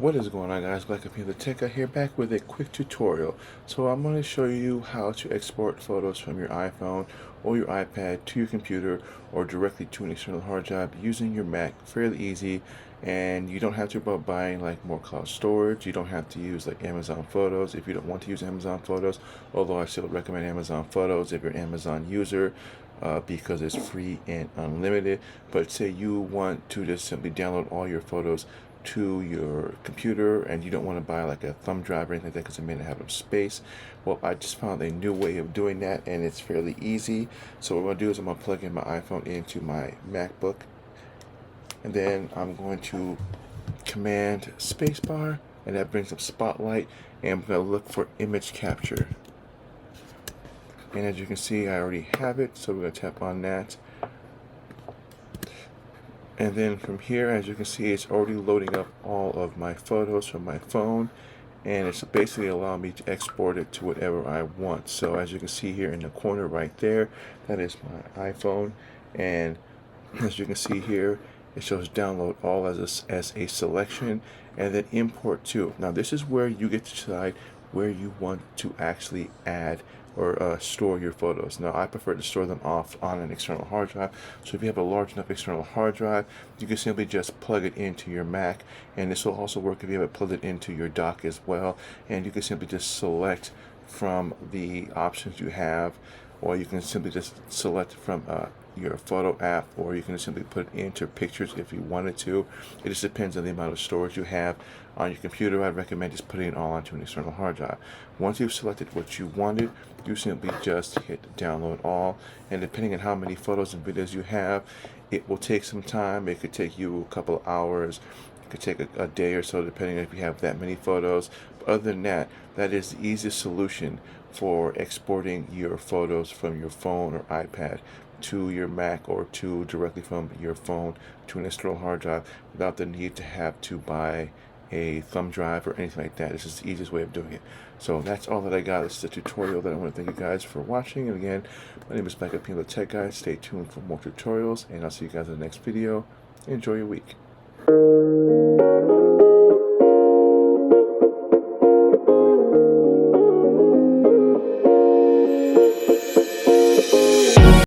What is going on, guys? Black the Tech Guy here, back with a quick tutorial. So I'm going to show you how to export photos from your iPhone or your iPad to your computer or directly to an external hard drive using your Mac. Fairly easy, and you don't have to worry about buying like more cloud storage. You don't have to use like Amazon Photos if you don't want to use Amazon Photos, although I still recommend Amazon Photos if you're an Amazon user. Because it's free and unlimited. But say you want to just simply download all your photos to your computer and you don't want to buy like a thumb drive or anything like that because it may not have enough space. Well, I just found a new way of doing that, and it's fairly easy. So what I'm going to do is I'm going to plug in my iPhone into my MacBook, and then I'm going to command spacebar, and that brings up Spotlight, and I'm going to look for image capture. And as you can see, I already have it, so we're going to tap on that. And then from here, as you can see, it's already loading up all of my photos from my phone, and it's basically allowing me to export it to whatever I want. So as you can see here in the corner right there, that is my iPhone, and as you can see here, it shows download all as a selection, and then import to. Now this is where you get to decide where you want to actually add or store your photos. Now I prefer to store them off on an external hard drive, so if you have a large enough external hard drive, you can simply just plug it into your Mac, and this will also work if you have it plugged into your dock as well, and you can simply just select from the options you have, or you can simply just select from your photo app, or you can simply put it into pictures if you wanted to. It just depends on the amount of storage you have on your computer. I'd recommend just putting it all onto an external hard drive. Once you've selected what you wanted, you simply just hit download all, and depending on how many photos and videos you have, it will take some time. It could take you a couple of hours. It could take a day or so, depending on if you have that many photos. But other than that, that is the easiest solution for exporting your photos from your phone or iPad to your Mac, or to directly from your phone to an external hard drive, without the need to have to buy a thumb drive or anything like that. This is the easiest way of doing it. So that's all that I got. This is a tutorial that I want to thank you guys for watching. And again, my name is the Tech Guy. Stay tuned for more tutorials, and I'll see you guys in the next video. Enjoy your week.